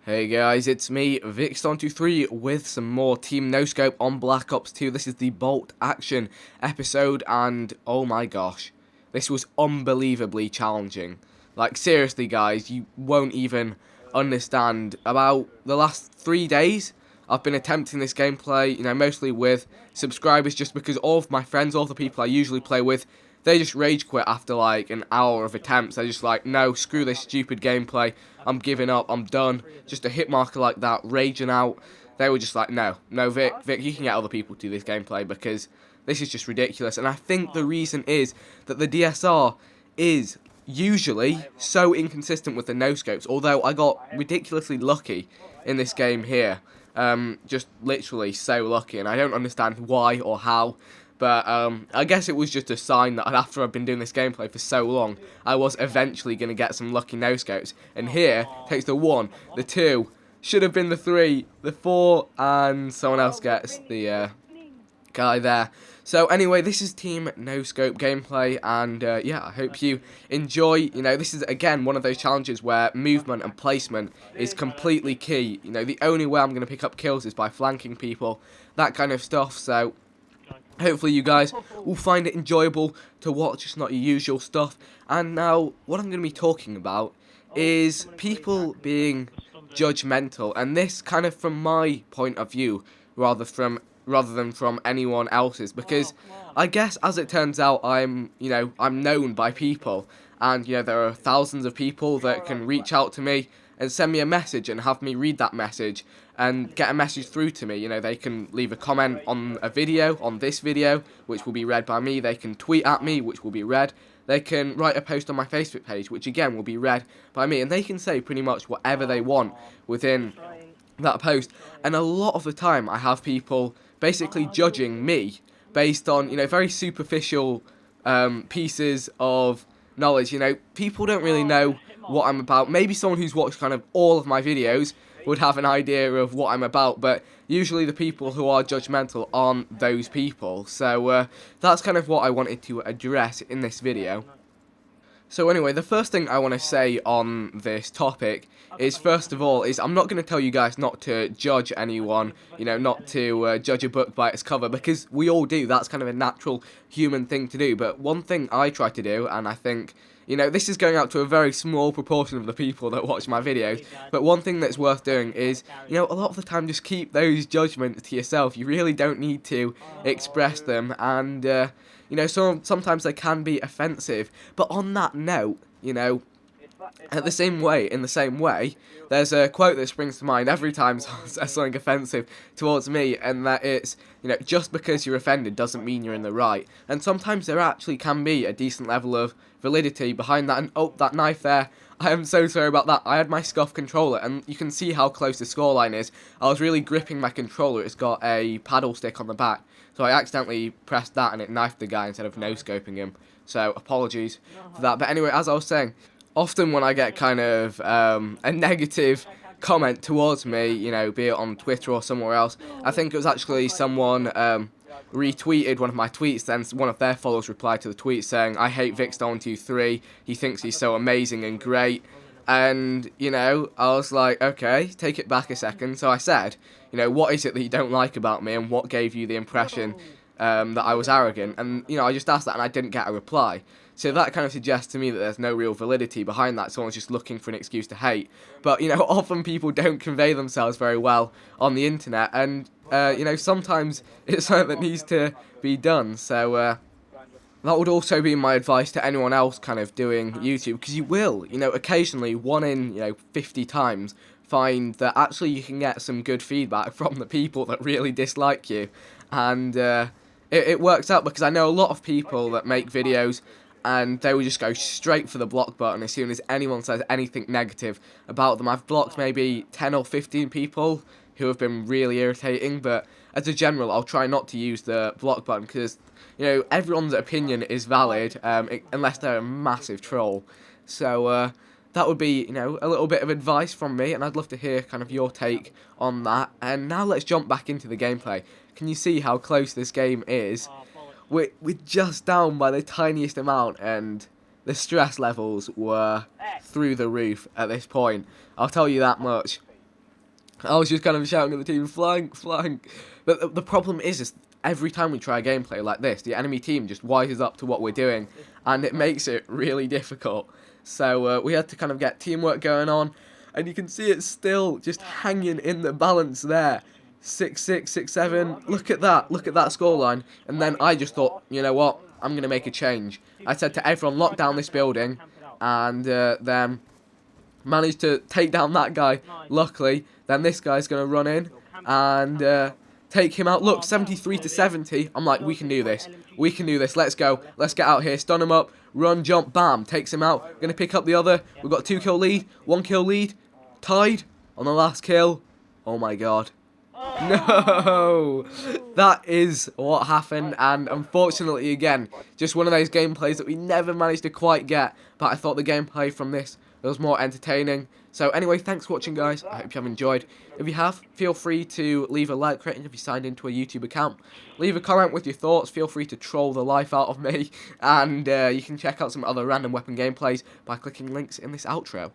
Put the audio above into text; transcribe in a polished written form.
Hey guys, it's me, Vixon23, with some more Team Noscope on Black Ops 2. This is the Bolt Action episode, and oh my gosh, this was unbelievably challenging. Like, seriously guys, you won't even understand. About the last 3 days, I've been attempting this gameplay, mostly with subscribers, just because all of my friends, all the people I usually play with, they just rage quit after like an hour of attempts. They're just like, no, screw this stupid gameplay, I'm giving up, I'm done. Just a hit marker like that, raging out. They were just like, no, Vic, you can get other people to do this gameplay because this is just ridiculous. And I think the reason is that the DSR is usually so inconsistent with the no-scopes, although I got ridiculously lucky in this game here. Just literally so lucky, and I don't understand why or how. But I guess it was just a sign that after I've been doing this gameplay for so long, I was eventually going to get some lucky no-scopes. And here, takes the 1, the 2, should have been the 3, the 4, and someone else gets the guy there. So anyway, this is Team No-Scope gameplay, and yeah, I hope you enjoy. This is, again, one of those challenges where movement and placement is completely key. The only way I'm going to pick up kills is by flanking people, that kind of stuff, so hopefully you guys will find it enjoyable to watch. It's not your usual stuff. And now, what I'm going to be talking about is people being judgmental, and this kind of from my point of view, rather than from anyone else's, because I guess as it turns out, I'm known by people, and there are thousands of people that can reach out to me and send me a message and have me read that message and get a message through to me. They can leave a comment on a video, on this video, which will be read by me. They can tweet at me, which will be read. They can write a post on my Facebook page, which again will be read by me. And they can say pretty much whatever they want within that post. And a lot of the time I have people basically judging me based on, very superficial pieces of knowledge. People don't really know what I'm about. Maybe someone who's watched kind of all of my videos would have an idea of what I'm about, but usually the people who are judgmental aren't those people. So that's kind of what I wanted to address in this video. So anyway, the first thing I want to say on this topic is, first of all, I'm not going to tell you guys not to judge anyone, not to judge a book by its cover, because we all do. That's kind of a natural human thing to do. But one thing I try to do, and I think, this is going out to a very small proportion of the people that watch my videos, but one thing that's worth doing is, a lot of the time just keep those judgments to yourself. You really don't need to express them, and sometimes they can be offensive. But on that note, in the same way, there's a quote that springs to mind every time someone says something offensive towards me, and that it's, just because you're offended doesn't mean you're in the right. And sometimes there actually can be a decent level of validity behind that. And oh, that knife there, I am so sorry about that. I had my scuff controller, and you can see how close the scoreline is. I was really gripping my controller. It's got a paddle stick on the back, so I accidentally pressed that and it knifed the guy instead of no-scoping him. So apologies for that. But anyway, as I was saying, often when I get kind of a negative comment towards me, be it on Twitter or somewhere else, I think it was actually someone retweeted one of my tweets, then one of their followers replied to the tweet saying, "I hate Vixon23, he thinks he's so amazing and great." And, I was like, okay, take it back a second. So I said, what is it that you don't like about me, and what gave you the impression that I was arrogant? And, I just asked that, and I didn't get a reply. So that kind of suggests to me that there's no real validity behind that. Someone's just looking for an excuse to hate. But, often people don't convey themselves very well on the internet, and, sometimes it's something that needs to be done. So, that would also be my advice to anyone else kind of doing YouTube, because you will, occasionally, 1 in, 50 times, find that actually you can get some good feedback from the people that really dislike you. And it works out, because I know a lot of people that make videos and they will just go straight for the block button as soon as anyone says anything negative about them. I've blocked maybe 10 or 15 people who have been really irritating, but as a general, I'll try not to use the block button, because, everyone's opinion is valid, unless they're a massive troll. So, that would be, a little bit of advice from me, and I'd love to hear kind of your take on that. And now let's jump back into the gameplay. Can you see how close this game is? We're just down by the tiniest amount, and the stress levels were through the roof at this point. I'll tell you that much. I was just kind of shouting at the team, flank, flank. But the problem is every time we try a gameplay like this, the enemy team just wises up to what we're doing, and it makes it really difficult. So we had to kind of get teamwork going on, and you can see it's still just hanging in the balance there. 6-6, 6-7. Look at that scoreline. And then I just thought, you know what? I'm going to make a change. I said to everyone, lock down this building, and then managed to take down that guy. Luckily, then this guy's going to run in and take him out. Look, 73-70. I'm like, we can do this. We can do this. Let's go. Let's get out here. Stun him up. Run, jump, bam. Takes him out. Going to pick up the other. We've got 2-kill lead. 1-kill lead. Tied on the last kill. Oh my god. No! That is what happened, and unfortunately, again, just one of those gameplays that we never managed to quite get, but I thought the gameplay from this was more entertaining. So anyway, thanks for watching, guys. I hope you have enjoyed. If you have, feel free to leave a like rating if you signed into a YouTube account. Leave a comment with your thoughts. Feel free to troll the life out of me, and you can check out some other random weapon gameplays by clicking links in this outro.